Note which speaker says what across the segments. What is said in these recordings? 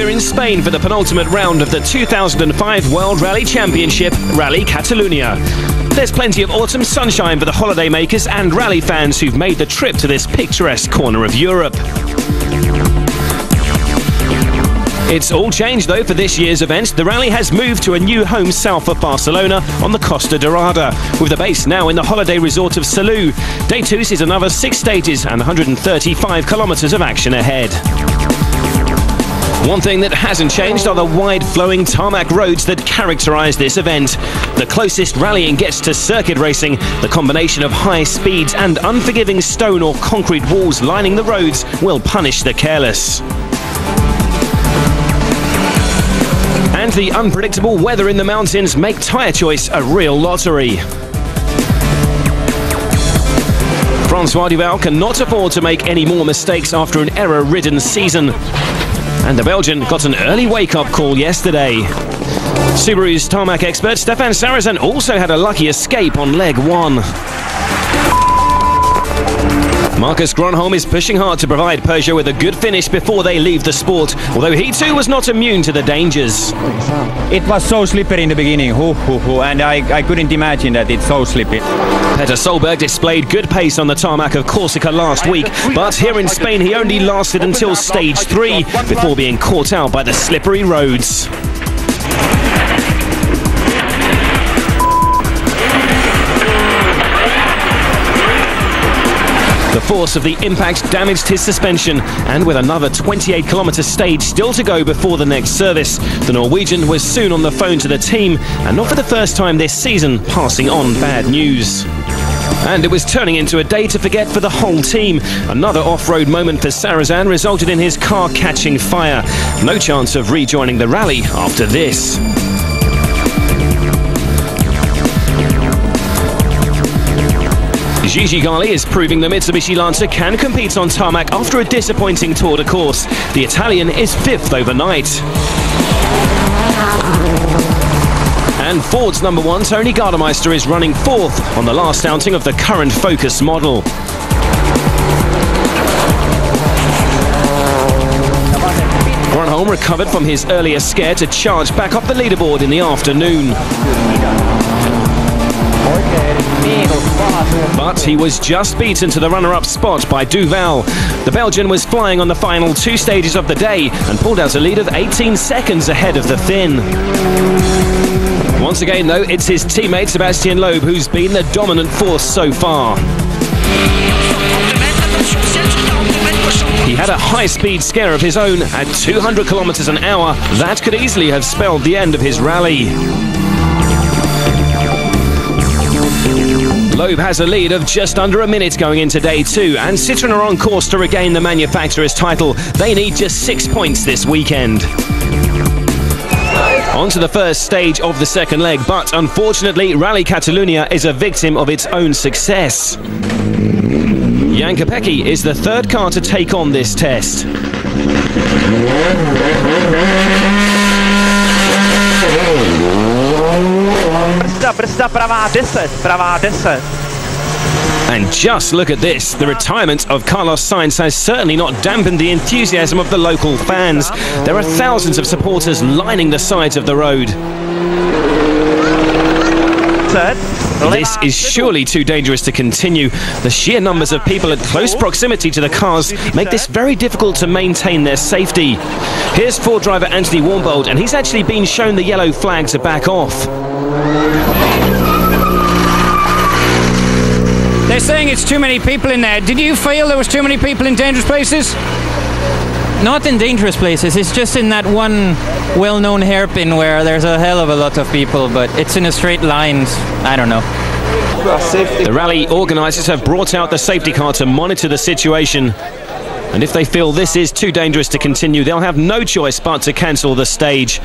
Speaker 1: we're in Spain for the penultimate round of the 2005 World Rally Championship, Rally.Catalunya. There's plenty of autumn sunshine for the holidaymakers and rally fans who've made the trip to this picturesque corner of Europe. It's all changed though for this year's event. The rally has moved to a new home south of Barcelona on the Costa Dorada, with the base now in the holiday resort of Salou. Day 2 sees another 6 stages and 135 kilometres of action ahead. One thing that hasn't changed are the wide flowing tarmac roads that characterise this event. The closest rallying gets to circuit racing, the combination of high speeds and unforgiving stone or concrete walls lining the roads will punish the careless. And the unpredictable weather in the mountains make tyre choice a real lottery. Francois Duval cannot afford to make any more mistakes after an error-ridden season. And the Belgian got an early wake-up call yesterday. Subaru's tarmac expert Stefan Sarrazin also had a lucky escape on leg 1. Marcus Gronholm is pushing hard to provide Peugeot with a good finish before they leave the sport, although he too was not immune to the dangers.
Speaker 2: It was so slippery in the beginning, and I couldn't imagine that it's so slippery.
Speaker 1: Peter Solberg displayed good pace on the tarmac of Corsica last week, but here in Spain he only lasted until stage 3 before being caught out by the slippery roads. The force of the impact damaged his suspension, and with another 28-kilometre stage still to go before the next service, the Norwegian was soon on the phone to the team, and not for the first time this season, passing on bad news. And it was turning into a day to forget for the whole team. Another off-road moment for Sarrazin resulted in his car catching fire. No chance of rejoining the rally after this. Gigi Gali is proving the Mitsubishi Lancer can compete on tarmac after a disappointing tour de course. The Italian is 5th overnight. And Ford's number 1, Tony Gardemeister, is running 4th on the last outing of the current Focus model. Gronholm recovered from his earlier scare to charge back up the leaderboard in the afternoon. But he was just beaten to the runner-up spot by Duval. The Belgian was flying on the final 2 stages of the day and pulled out a lead of 18 seconds ahead of the Finn. Once again, though, it's his teammate Sebastian Loeb who's been the dominant force so far. He had a high-speed scare of his own at 200 kilometers an hour. That could easily have spelled the end of his rally. Loeb has a lead of just under a minute going into day 2, and Citroën are on course to regain the manufacturer's title. They need just 6 points this weekend. On to the first stage of the second leg, but unfortunately Rally Catalunya is a victim of its own success. Jan Kopecky is the 3rd car to take on this test. And just look at this. The retirement of Carlos Sainz has certainly not dampened the enthusiasm of the local fans. There are thousands of supporters lining the sides of the road. This is surely too dangerous to continue. The sheer numbers of people at close proximity to the cars make this very difficult to maintain their safety. Here's Ford driver Anthony Warmbold, and he's actually been shown the yellow flag to back off.
Speaker 3: They're saying it's too many people in there. Did you feel there was too many people in dangerous places?
Speaker 4: Not in dangerous places, it's just in that one well-known hairpin where there's a hell of a lot of people, but it's in a straight line. I don't know.
Speaker 1: The rally organisers have brought out the safety car to monitor the situation. And if they feel this is too dangerous to continue, they'll have no choice but to cancel the stage.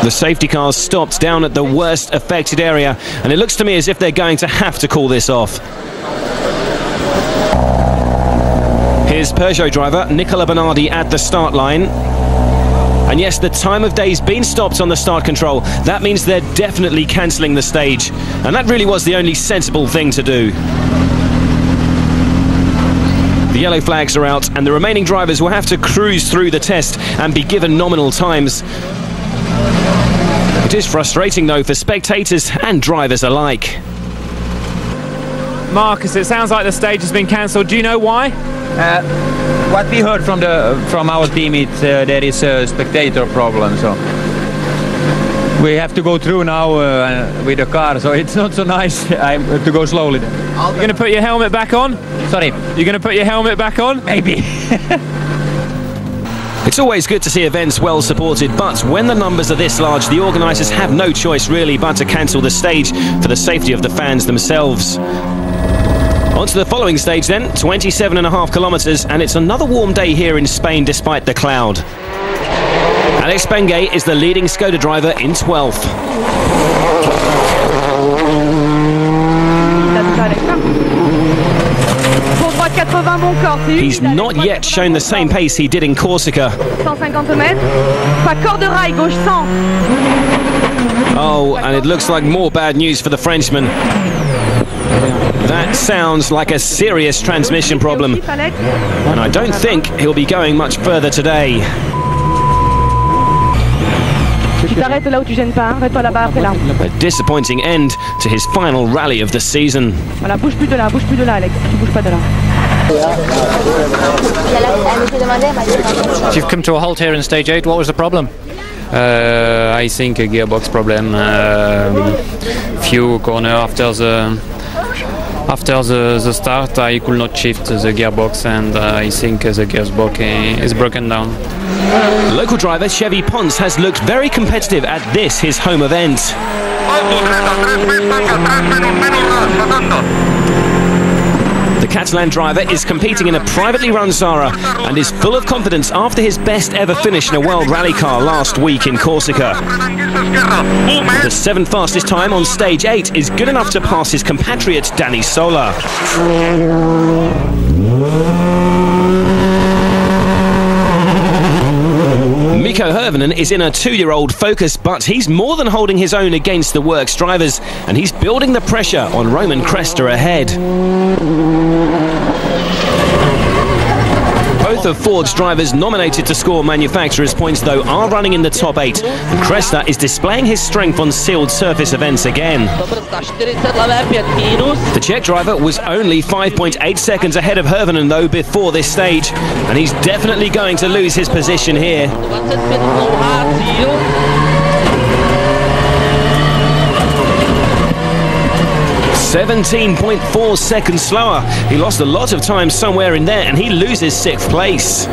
Speaker 1: The safety cars stopped down at the worst affected area, and it looks to me as if they're going to have to call this off. Here's Peugeot driver Nicola Bernardi at the start line. And yes, the time of day's been stopped on the start control. That means they're definitely cancelling the stage. And that really was the only sensible thing to do. The yellow flags are out, and the remaining drivers will have to cruise through the test and be given nominal times. It is frustrating, though, for spectators and drivers alike.
Speaker 5: Marcus, it sounds like the stage has been cancelled. Do you know why?
Speaker 2: What we heard from our team is there is a spectator problem, so we have to go through now with the car, so it's not so nice. I have to go slowly.
Speaker 5: You're going to put your helmet back on?
Speaker 2: Sorry?
Speaker 5: You're going to put your helmet back on?
Speaker 2: Maybe.
Speaker 1: It's always good to see events well supported, but when the numbers are this large, the organisers have no choice really but to cancel the stage for the safety of the fans themselves. On to the following stage then, 27.5 kilometres, and it's another warm day here in Spain despite the cloud. Alex Bengay is the leading Skoda driver in 12th. He's not yet shown the same pace he did in Corsica. Oh, and it looks like more bad news for the Frenchman. That sounds like a serious transmission problem, and I don't think he'll be going much further today. A disappointing end to his final rally of the season.
Speaker 3: You've come to a halt here in stage 8. What was the problem?
Speaker 6: I think a gearbox problem. Few corner after the start, I could not shift the gearbox, and I think the gearbox is broken down.
Speaker 1: Local driver Chevy Ponce has looked very competitive at this, his home event. The Catalan driver is competing in a privately run Zara and is full of confidence after his best ever finish in a World Rally car last week in Corsica. The 7th fastest time on stage 8 is good enough to pass his compatriot Danny Sola. Mikko Hirvonen is in a 2-year-old Focus, but he's more than holding his own against the Works drivers, and he's building the pressure on Roman Cresta ahead. Both of Ford's drivers nominated to score manufacturers' points, though, are running in the top 8, and Cresta is displaying his strength on sealed surface events again. The Czech driver was only 5.8 seconds ahead of Hirvonen, though, before this stage, and he's definitely going to lose his position here. 17.4 seconds slower. He lost a lot of time somewhere in there, and he loses 6th place.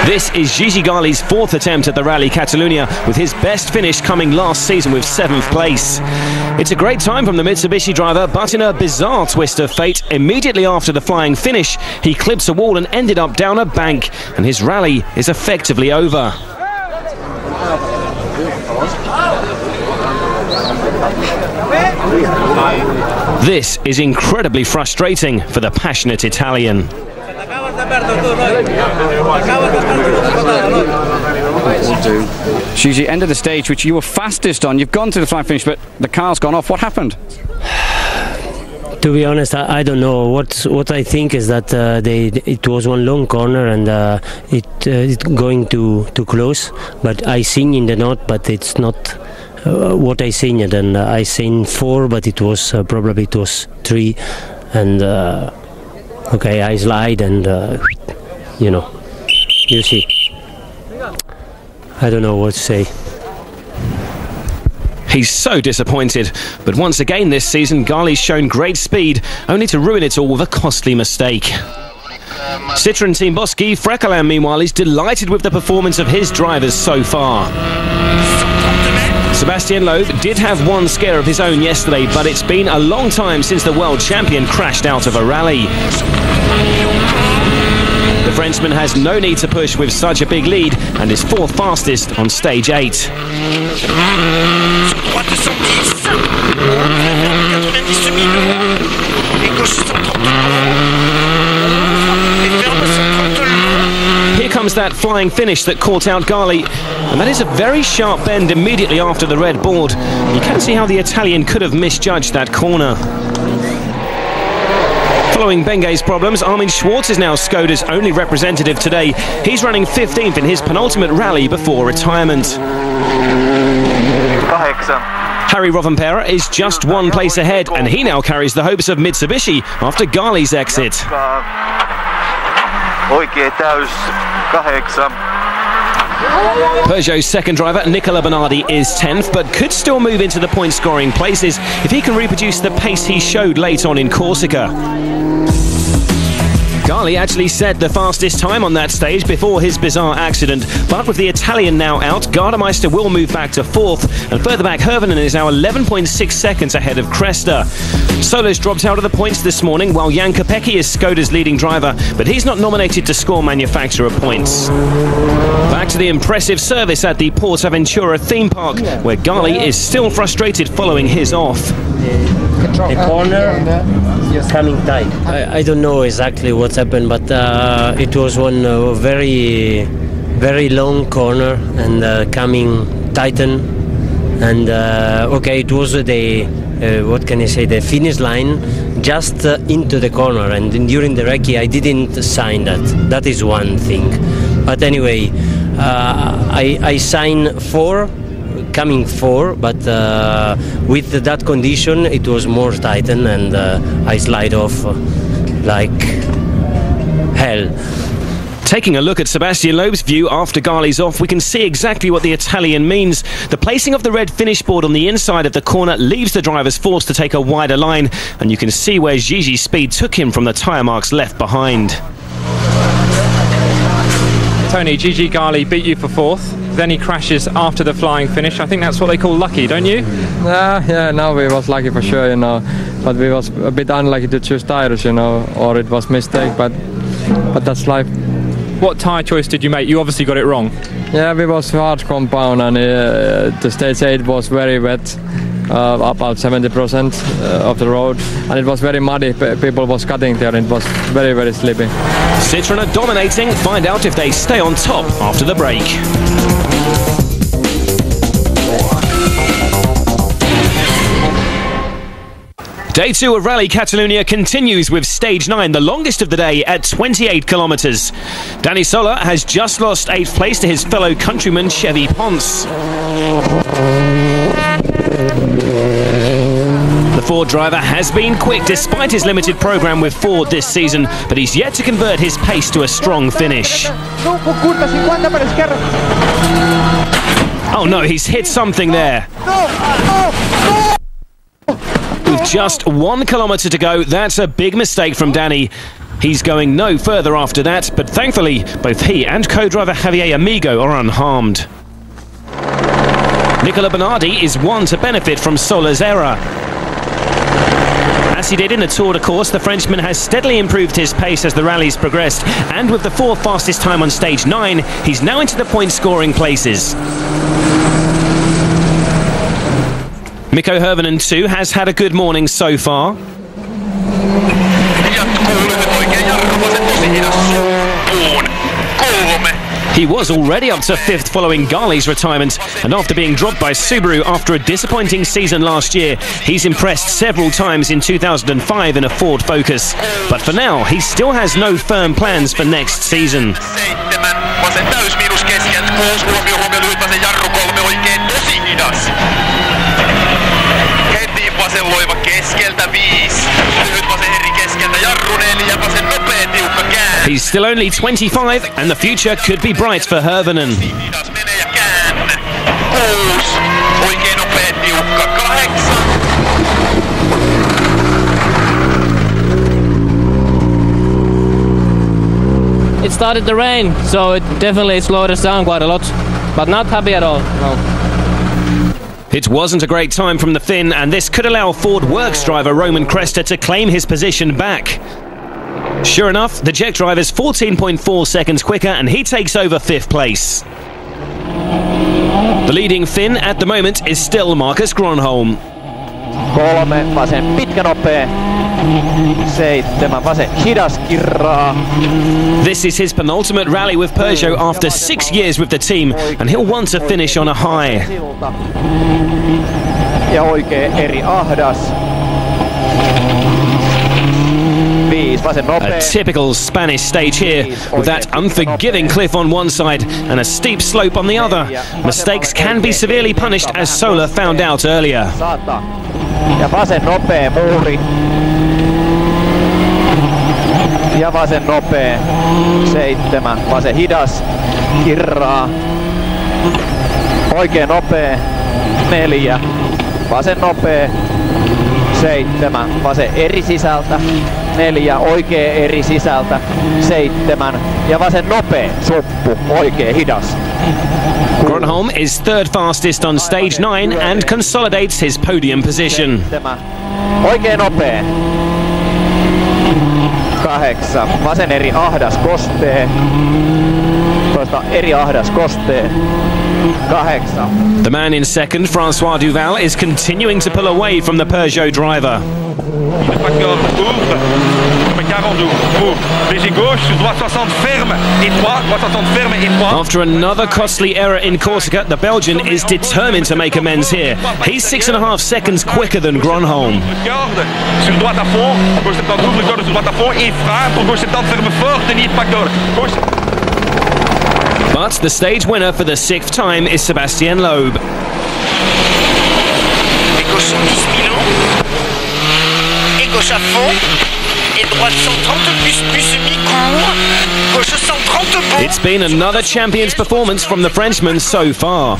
Speaker 1: This is Gigi Ghali's 4th attempt at the Rally Catalunya, with his best finish coming last season with 7th place. It's a great time from the Mitsubishi driver, but in a bizarre twist of fate, immediately after the flying finish, he clips a wall and ended up down a bank, and his rally is effectively over. This is incredibly frustrating for the passionate Italian.
Speaker 3: Gigi, end of the stage, which you were fastest on. You've gone to the flying finish, but the car's gone off. What happened?
Speaker 7: To be honest, I don't know. What I think is that it was one long corner and it going too close. But I seen in the note, but it's not what I seen it, and I seen 4, but it was probably it was 3, and okay, I slide and you know, you see. I don't know what to say.
Speaker 1: He's so disappointed, but once again this season Ghali's shown great speed, only to ruin it all with a costly mistake. Citroën team boss Guy Fréquelin, meanwhile, is delighted with the performance of his drivers so far. Sébastien Loeb did have one scare of his own yesterday, but it's been a long time since the world champion crashed out of a rally. The Frenchman has no need to push with such a big lead and is 4th fastest on stage 8. Here comes that flying finish that caught out Ghali, and that is a very sharp bend immediately after the red board. You can see how the Italian could have misjudged that corner. Following Benge's problems, Armin Schwartz is now Skoda's only representative today. He's running 15th in his penultimate rally before retirement. Harry Rovanperä is just one place ahead, and he now carries the hopes of Mitsubishi after Ghali's exit. Peugeot's second driver, Nicola Bernardi, is 10th, but could still move into the point-scoring places if he can reproduce the pace he showed late on in Corsica. Ghali actually set the fastest time on that stage before his bizarre accident, but with the Italian now out, Gardemeister will move back to 4th, and further back Hirvonen is now 11.6 seconds ahead of Cresta. Solis dropped out of the points this morning, while Jan Kopecky is Skoda's leading driver, but he's not nominated to score manufacturer points. Back to the impressive service at the Portaventura theme park, where Ghali is still frustrated following his off.
Speaker 7: The corner coming tight. I don't know exactly what's happened, but it was one very long corner and coming tighten. And okay, it was the what can I say, the finish line just into the corner, and during the recce I didn't sign that. That is one thing. But anyway, I signed 4. Coming 4, but with that condition it was more tightened, and I slide off like hell.
Speaker 1: Taking a look at Sebastian Loeb's view after Ghali's off, we can see exactly what the Italian means. The placing of the red finish board on the inside of the corner leaves the drivers forced to take a wider line, and you can see where Gigi's speed took him from the tyre marks left behind.
Speaker 5: Tony, Gigi Ghali beat you for 4th. Then he crashes after the flying finish. I think that's what they call lucky, don't you?
Speaker 8: Yeah, no, we was lucky for sure, you know. But we was a bit unlucky to choose tires, you know, or it was mistake, but that's life.
Speaker 5: What tyre choice did you make? You obviously got it wrong.
Speaker 8: Yeah, we was hard compound, and the stage 8 was very wet, about 70% of the road, and it was very muddy. People was cutting there, and it was very, very slippy.
Speaker 1: Citroën are dominating. Find out if they stay on top after the break. Day 2 of Rally Catalunya continues with stage 9, the longest of the day, at 28 kilometres. Danny Sola has just lost 8th place to his fellow countryman Chevy Ponce. The Ford driver has been quick despite his limited programme with Ford this season, but he's yet to convert his pace to a strong finish. Oh no, he's hit something there. With just 1 kilometre to go, that's a big mistake from Danny. He's going no further after that, but thankfully, both he and co-driver Javier Amigo are unharmed. Nicola Bernardi is one to benefit from Sola's error. As he did in the Tour de Course, the Frenchman has steadily improved his pace as the rally's progressed, and with the 4th fastest time on stage 9, he's now into the point-scoring places. Mikko Hirvonen too has had a good morning so far. He was already up to 5th following Ghali's retirement, and after being dropped by Subaru after a disappointing season last year, he's impressed several times in 2005 in a Ford Focus. But for now, he still has no firm plans for next season. He's still only 25, and the future could be bright for Hirvonen.
Speaker 9: It started to rain, so it definitely slowed us down quite a lot, but not happy at all, no.
Speaker 1: It wasn't a great time from the Finn, and this could allow Ford Works driver Roman Cresta to claim his position back. Sure enough, the Czech driver's 14.4 seconds quicker, and he takes over 5th place. The leading Finn at the moment is still Marcus Gronholm.
Speaker 10: 3 vasen pitkä nopea, 7 vasen hidas kirraa.
Speaker 1: This is his penultimate rally with Peugeot after 6 years with the team, and he'll want to finish on a high.
Speaker 10: Ja oikea eri ahdas. 5
Speaker 1: A typical Spanish stage here, with that unforgiving cliff on one side and a steep slope on the other. Mistakes can be severely punished, as Sola found out earlier.
Speaker 10: Ja vasen nopea muuri. Ja vasen nopea 7. Vasen hidas. Kirraa. Oikein nopea 4. Vasen nopea 7. Vasen eri sisältä 4. Oikein eri sisältä 7. Ja vasen nopea suppu. Oikein hidas.
Speaker 1: Gronholm is third fastest on stage 9 and consolidates his podium position.
Speaker 10: Oikein nopea 8. Vasen eri ahdas kostee. Toista eri ahdas kostee. 8.
Speaker 1: The man in second, François Duval, is continuing to pull away from the Peugeot driver. After another costly error in Corsica, the Belgian is determined to make amends here. He's 6.5 seconds quicker than Gronholm. But the stage winner for the 6th time is Sébastien Loeb.
Speaker 11: Gauche à fond et droite 130 plus semi-court, gauche 130 bon.
Speaker 1: It's been another champion's performance from the Frenchman so far.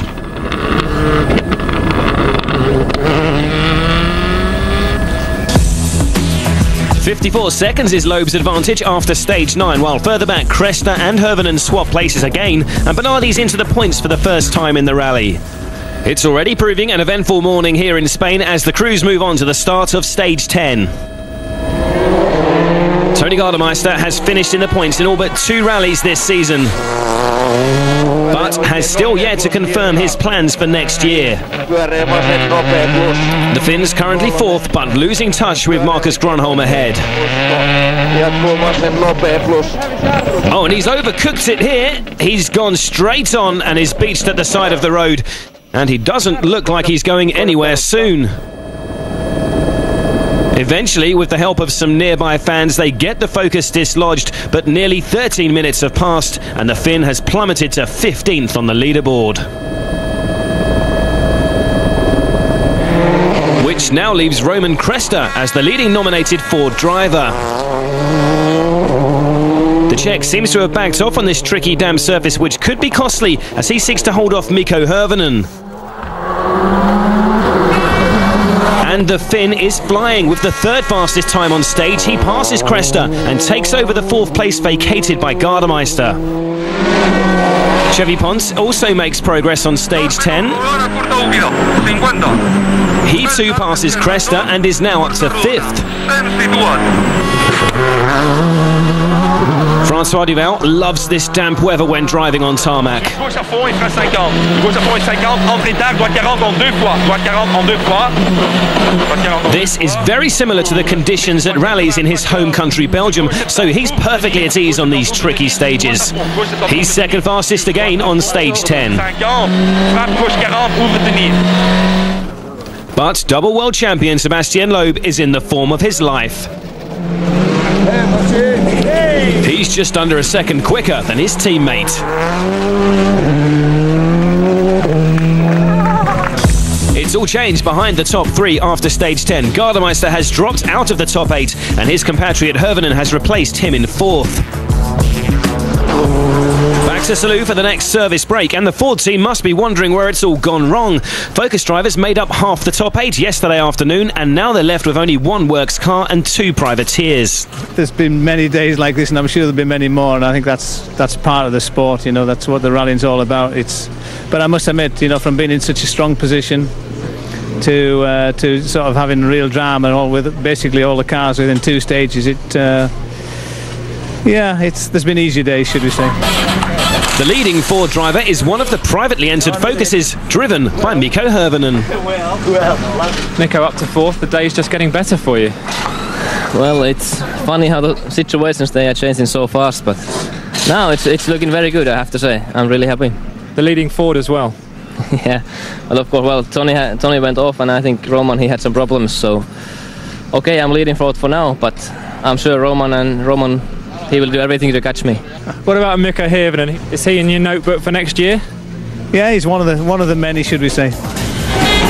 Speaker 1: "54 seconds is Loeb's advantage after stage 9, while further back Cresta and Hirvonen swap places again, and Bernardi's into the points for the first time in the rally. It's already proving an eventful morning here in Spain as the crews move on to the start of stage 10. Tony Gardemeister has finished in the points in all but 2 rallies this season, but has still yet to confirm his plans for next year. The Finn's currently 4th, but losing touch with Marcus Gronholm ahead. Oh, and he's overcooked it here. He's gone straight on and is beached at the side of the road. And he doesn't look like he's going anywhere soon. Eventually, with the help of some nearby fans, they get the focus dislodged, but nearly 13 minutes have passed and the Finn has plummeted to 15th on the leaderboard. Which now leaves Roman Cresta as the leading nominated Ford driver. The Czech seems to have backed off on this tricky damp surface, which could be costly as he seeks to hold off Mikko Hirvonen. And the Finn is flying with the 3rd fastest time on stage. He passes Cresta and takes over the 4th place vacated by Gardemeister. Chevy Ponce also makes progress on stage 10. He too passes Cresta and is now up to 5th. François Duval loves this damp weather when driving on tarmac. This is very similar to the conditions at rallies in his home country Belgium, so he's perfectly at ease on these tricky stages. He's 2nd fastest again on stage 10. But double world champion Sébastien Loeb is in the form of his life. He's just under a second quicker than his teammate. It's all changed behind the top 3 after stage 10. Gardemeister has dropped out of the top 8 and his compatriot Hirvonen has replaced him in 4th. Back to Salou for the next service break, and the Ford team must be wondering where it's all gone wrong. Focus drivers made up half the top 8 yesterday afternoon, and now they're left with only 1 works car and 2 privateers.
Speaker 12: There's been many days like this, and I'm sure there'll be many more, and I think that's part of the sport, you know, that's what the rallying's all about. But I must admit, you know, from being in such a strong position to sort of having real drama and all with basically all the cars within 2 stages, there's been easier days, should we say.
Speaker 1: The leading Ford driver is one of the privately entered Focuses, driven by Mikko Hirvonen.
Speaker 5: Mikko up to 4th, the day's just getting better for you.
Speaker 9: Well, it's funny how the situations they are changing so fast, but now it's looking very good, I have to say. I'm really happy.
Speaker 5: The leading Ford as well.
Speaker 9: Yeah, well, of course, Tony went off, and I think Roman, he had some problems, so okay, I'm leading for now, but I'm sure Roman, he will do everything to catch me.
Speaker 5: What about Mikko Hirvonen? Is he in your notebook for next year?
Speaker 12: Yeah, he's one of the many, should we say.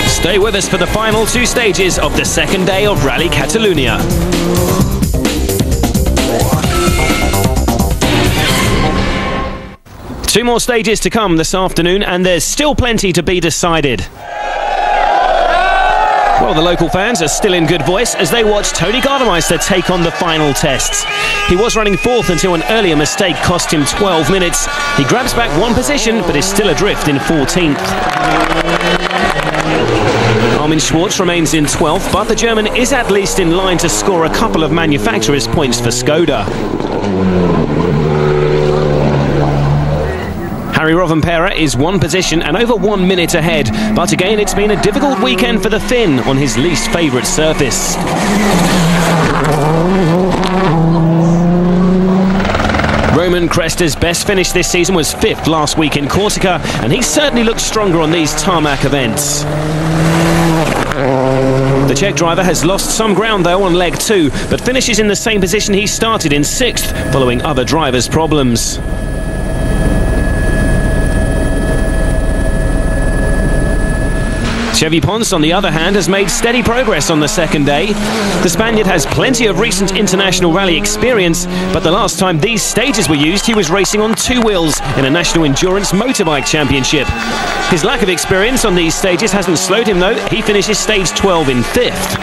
Speaker 1: Stay with us for the final 2 stages of the second day of Rally Catalunya. Two more stages to come this afternoon, and there's still plenty to be decided. Well, the local fans are still in good voice as they watch Tony Gardemeister take on the final tests. He was running 4th until an earlier mistake cost him 12 minutes. He grabs back 1 position but is still adrift in 14th. Armin Schwarz remains in 12th, but the German is at least in line to score a couple of manufacturers' points for Skoda. Harry Rovanperä is 1 position and over 1 minute ahead, but again it's been a difficult weekend for the Finn on his least favourite surface. Roman Cresta's best finish this season was 5th last week in Corsica, and he certainly looks stronger on these tarmac events. The Czech driver has lost some ground though on leg 2, but finishes in the same position he started in 6th, following other drivers' problems. Chevy Ponce, on the other hand, has made steady progress on the second day. The Spaniard has plenty of recent international rally experience, but the last time these stages were used, he was racing on 2 wheels in a National Endurance Motorbike Championship. His lack of experience on these stages hasn't slowed him though. He finishes stage 12 in 5th.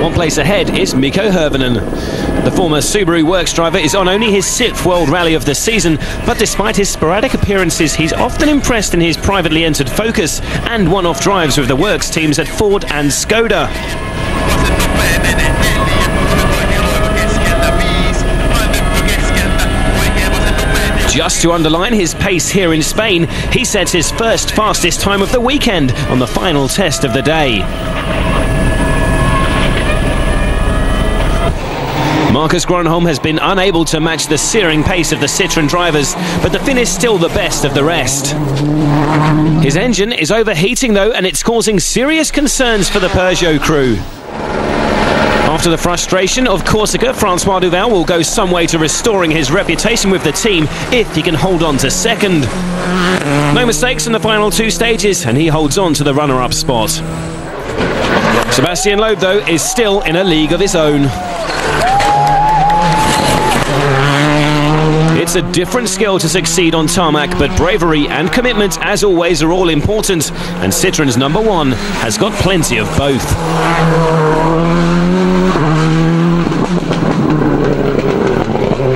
Speaker 1: 1 place ahead is Mikko Hirvonen. The former Subaru Works driver is on only his 6th World Rally of the season, but despite his sporadic appearances, he's often impressed in his privately entered Focus and one-off drives with the Works teams at Ford and Skoda. Just to underline his pace here in Spain, he sets his first fastest time of the weekend on the final test of the day. Marcus Gronholm has been unable to match the searing pace of the Citroën drivers, but the Finn is still the best of the rest. His engine is overheating though, and it's causing serious concerns for the Peugeot crew. After the frustration of Corsica, Francois Duval will go some way to restoring his reputation with the team if he can hold on to 2nd. No mistakes in the final 2 stages, and he holds on to the runner-up spot. Sebastian Loeb though is still in a league of his own. It's a different skill to succeed on tarmac, but bravery and commitment, as always, are all important, and Citroën's number 1 has got plenty of both.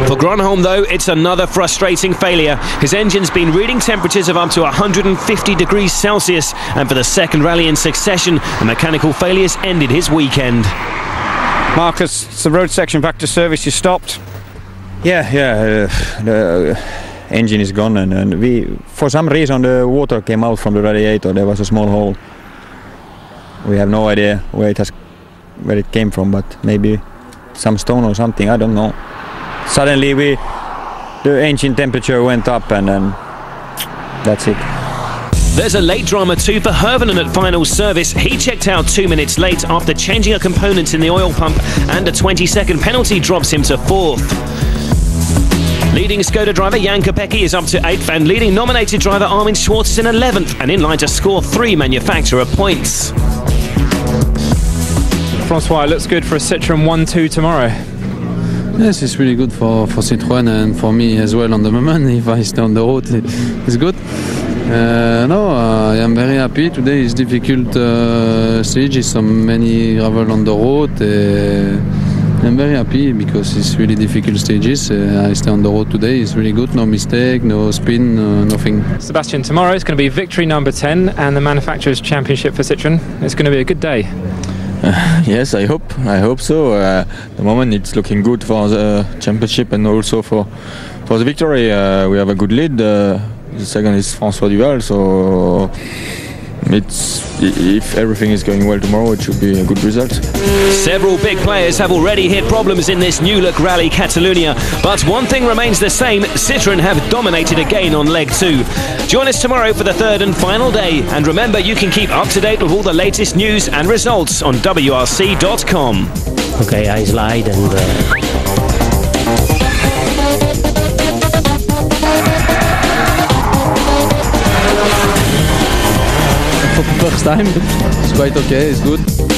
Speaker 1: For Gronholm, though, it's another frustrating failure. His engine's been reading temperatures of up to 150 degrees Celsius, and for the 2nd rally in succession, a mechanical failure's ended his weekend.
Speaker 3: Marcus, it's the road section back to service. You stopped.
Speaker 2: Yeah, the engine is gone, and we, for some reason, the water came out from the radiator. There was a small hole. We have no idea where it came from, but maybe some stone or something. I don't know. Suddenly, the engine temperature went up, and then that's it.
Speaker 1: There's a late drama too for Hirvonen at final service. He checked out 2 minutes late after changing a component in the oil pump, and a 20-second penalty drops him to 4th. Leading Skoda driver Jan Kopecky is up to 8th, and leading nominated driver Armin Schwarz is in 11th and in line to score 3 manufacturer points.
Speaker 5: Francois, looks good for a Citroën 1-2 tomorrow.
Speaker 13: Yes, it's really good for Citroën and for me as well on the moment. If I stay on the road, it's good. I am very happy. Today is difficult stage, so many gravel on the road. I'm very happy because it's really difficult stages. I stay on the road today. It's really good. No mistake, no spin, nothing.
Speaker 5: Sebastian, tomorrow is going to be victory number 10 and the Manufacturers' Championship for Citroën. It's going to be a good day.
Speaker 14: Yes, I hope so. The moment it's looking good for the championship and also for the victory. We have a good lead. The second is François Duval, so if everything is going well tomorrow, it should be a good result.
Speaker 1: Several big players have already hit problems in this new-look Rally Catalunya, but one thing remains the same: Citroën have dominated again on leg 2. Join us tomorrow for the third and final day, and remember, you can keep up to date with all the latest news and results on WRC.com.
Speaker 7: Okay, I slide and...
Speaker 13: For the first time, it's quite okay, it's good.